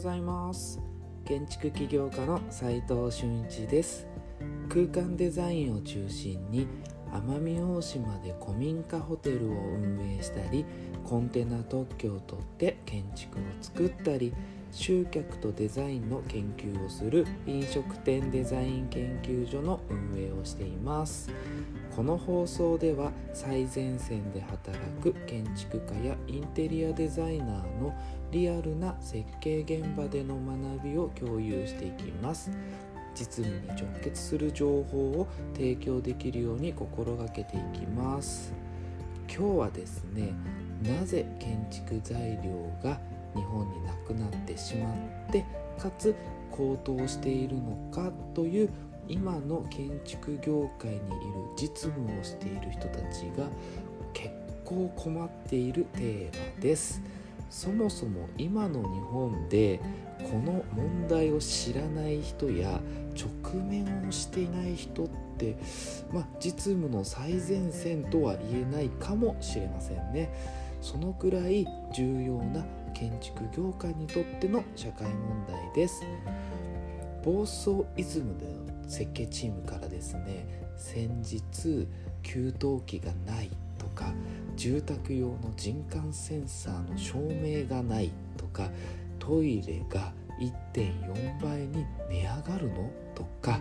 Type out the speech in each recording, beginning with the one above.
ざいます。建築起業家の斉藤俊一です。空間デザインを中心に奄美大島で古民家ホテルを運営したり、コンテナ特許を取って建築を作ったり、集客とデザインの研究をする飲食店デザイン研究所の運営をしています。この放送では最前線で働く建築家やインテリアデザイナーのリアルな設計現場での学びを共有していきます。実務に直結する情報を提供できるように心がけていきます。今日はですね、なぜ建築材料が日本になくなってしまってかつ高騰しているのかという今の建築業界にいる実務をしている人たちが結構困っているテーマです。そもそも今の日本でこの問題を知らない人や直面をしていない人って、実務の最前線とは言えないかもしれませんね。そのくらい重要な建築業界にとっての社会問題です。房総イズムでの設計チームからですね、先日給湯器がないとか、住宅用の人感センサーの照明がないとか、トイレが 1.4 倍に値上がるのとか、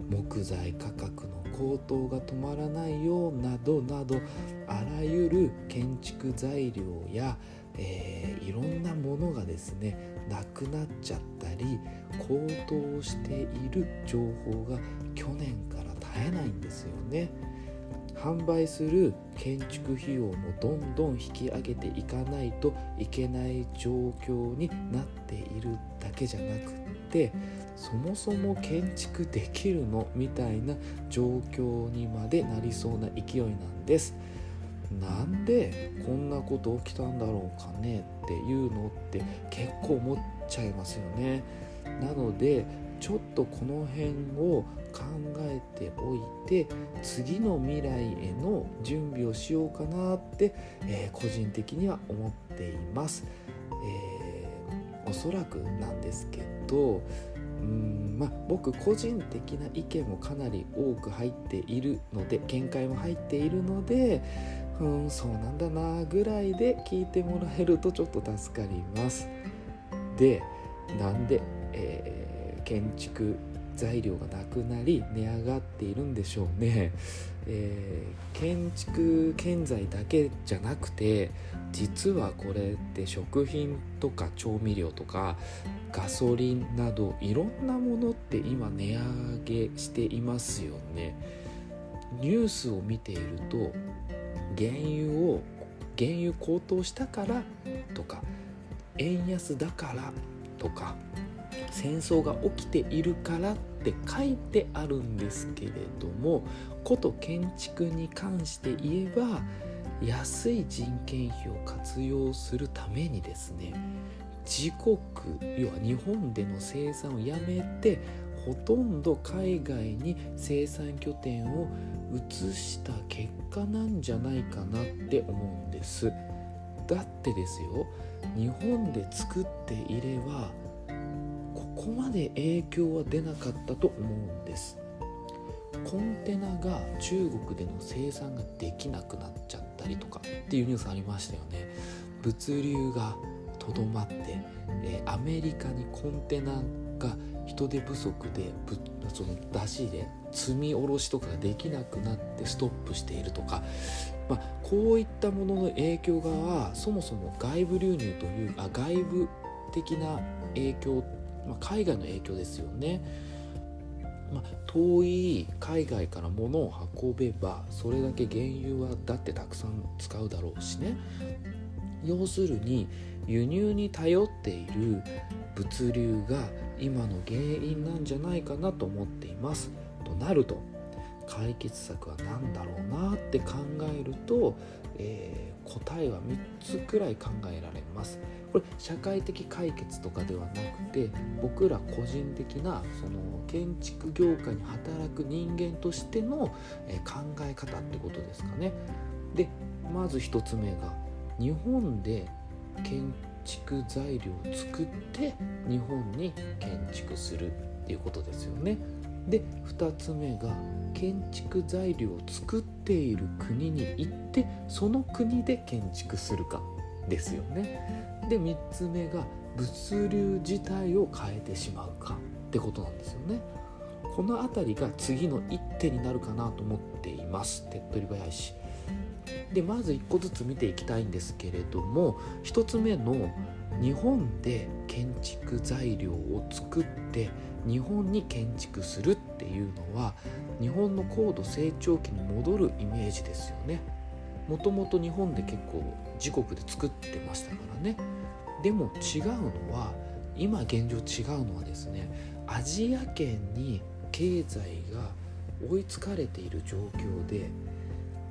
木材価格の高騰が止まらないよなどなど、あらゆる建築材料やいろんなものがですねなくなっちゃったり高騰している情報が去年から絶えないんですよね。販売する建築費用もどんどん引き上げていかないといけない状況になっているだけじゃなくて、そもそも建築できるのみたいな状況にまでなりそうな勢いなんです。なんでこんなこと起きたんだろうかねっていうのって結構思っちゃいますよね。なのでちょっとこの辺を考えておいて次の未来への準備をしようかなって、個人的には思っています。おそらくなんですけど僕個人的な意見もかなり多く入っているので、見解も入っているのでそうなんだなぐらいで聞いてもらえるとちょっと助かります。で、なんで、建築材料がなくなり値上がっているんでしょうね。建築建材だけじゃなくて、実はこれって食品とか調味料とかガソリンなどいろんなものって今値上げしていますよね。ニュースを見ていると原油高騰したからとか円安だからとか戦争が起きているからって書いてあるんですけれども、こと建築に関して言えば安い人件費を活用するためにですね、自国要は日本での生産をやめてほとんど海外に生産拠点を移した結果なんじゃないかなって思うんです。だってですよ、日本で作っていればここまで影響は出なかったと思うんです。コンテナが中国での生産ができなくなっちゃったりとかっていうニュースありましたよね。物流がとどまって、アメリカにコンテナが人手不足でその出し入れ積み下ろしとかができなくなってストップしているとか、こういったものの影響がそもそも外部流入という外部的な影響、海外の影響ですよね。遠い海外から物を運べばそれだけ原油はだってたくさん使うだろうしね。要するに輸入に頼っている物流が今の原因なんじゃないかなと思っています。となると解決策は何だろうなって考えると、答えは3つくらい考えられます。これ社会的解決とかではなくて、僕ら個人的なその建築業界に働く人間としての、考え方ってことですかね。で、まず1つ目が日本で建築材料を作って日本に建築するっていうことですよね。で2つ目が建築材料を作っている国に行ってその国で建築するかですよね。で3つ目が物流自体を変えてしまうかってことなんですよね。このあたりが次の一手になるかなと思っています。手っ取り早いし。でまず1個ずつ見ていきたいんですけれども、1つ目の日本で建築材料を作って日本に建築するっていうのは日本の高度成長期に戻るイメージですよね。もともと日本で結構自国で作ってましたからね。でも違うのは今現状違うのはですね、アジア圏に経済が追いつかれている状況で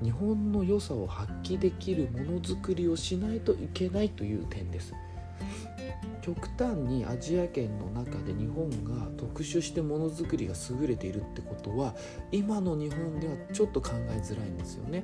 日本の良さを発揮できるものづくりをしないといけないという点です。極端にアジア圏の中で日本が特殊してものづくりが優れているってことは今の日本ではちょっと考えづらいんですよね。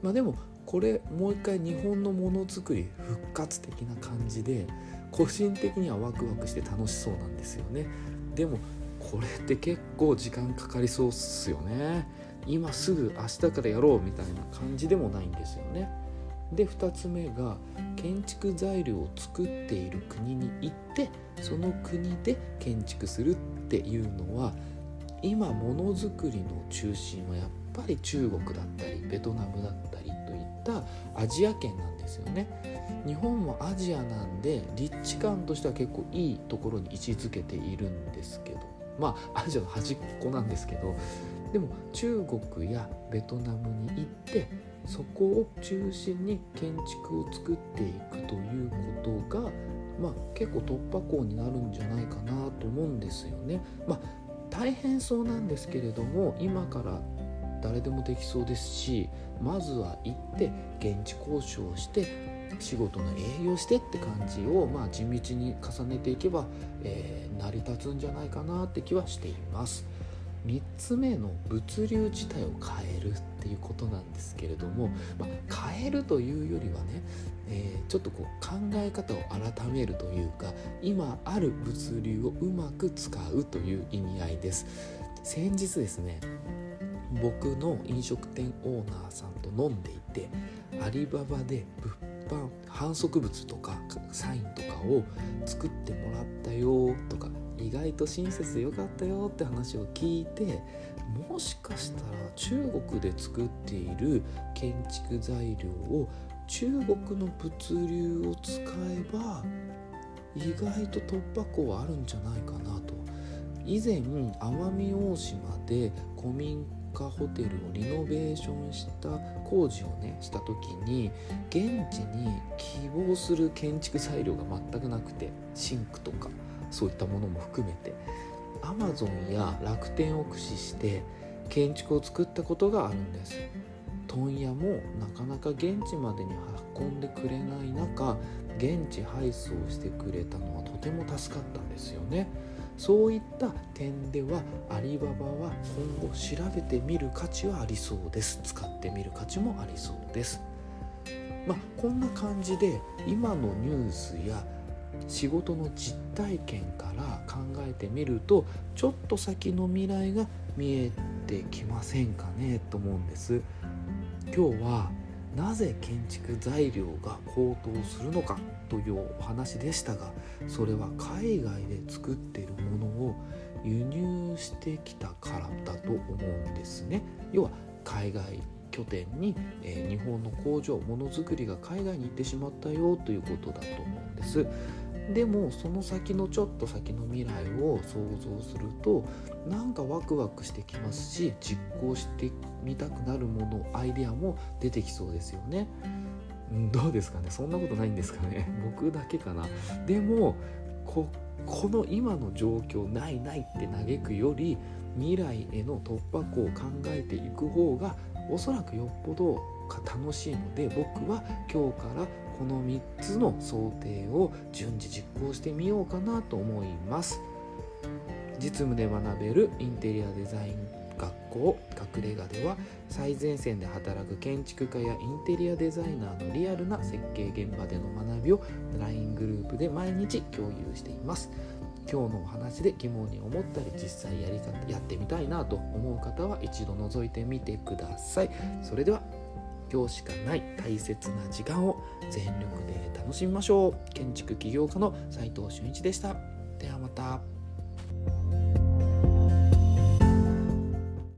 でもこれもう一回日本のものづくり復活的な感じで個人的にはワクワクして楽しそうなんですよね。でもこれって結構時間かかりそうっすよね。今すぐ明日からやろうみたいな感じでもないんですよね。で2つ目が建築材料を作っている国に行ってその国で建築するっていうのは今ものづくりの中心はやっぱり中国だったりベトナムだったりといったアジア圏なんですよね。日本もアジアなんで立地感としては結構いいところに位置づけているんですけど、アジアの端っこなんですけど、でも中国やベトナムに行ってそこを中心に建築を作っていくということが、結構突破口になるんじゃないかなと思うんですよね。大変そうなんですけれども今から誰でもできそうですし、まずは行って現地交渉して仕事の営業してって感じを、地道に重ねていけば、成り立つんじゃないかなって気はしています。3つ目の物流自体を変えるっていうことなんですけれども、変えるというよりはね、ちょっと考え方を改めるというか今ある物流をうまく使うという意味合いです。先日ですね、僕の飲食店オーナーさんと飲んでいてアリババで物販販促物とかサインとかを作ってもらったよとか意外と親切でよかったよって話を聞いて、もしかしたら中国で作っている建築材料を中国の物流を使えば意外と突破口はあるんじゃないかなと。以前奄美大島で古民家ホテルをリノベーションした工事をした時に現地に希望する建築材料が全くなくて、シンクとかそういったものも含めて Amazon や楽天を駆使して建築を作ったことがあるんです。問屋もなかなか現地までに運んでくれない中現地配送してくれたのはとても助かったんですよね。そういった点ではアリババは今後調べてみる価値はありそうです。使ってみる価値もありそうです。こんな感じで今のニュースや仕事の実体験から考えてみるとちょっと先の未来が見えてきませんかねと思うんです。今日はなぜ建築材料が高騰するのかというお話でしたが、それは海外で作っているものを輸入してきたからだと思うんですね。要は海外拠点に、日本の工場ものづくりが海外に行ってしまったよということだと思うんです。でもその先のちょっと先の未来を想像するとなんかワクワクしてきますし、実行してみたくなるものアイデアも出てきそうですよね。どうですかね。そんなことないんですかね。僕だけかな。でもこの今の状況ないって嘆くより未来への突破口を考えていく方がおそらくよっぽど楽しいので、僕は今日からこの3つの想定を順次実行してみようかなと思います。実務で学べるインテリアデザイン学校隠れ家では最前線で働く建築家やインテリアデザイナーのリアルな設計現場での学びを LINE グループで毎日共有しています。今日のお話で疑問に思ったり実際やってみたいなと思う方は一度覗いてみてください。それでは今日しかない大切な時間を全力で楽しみましょう。建築起業家の斉藤俊一でした。ではまた。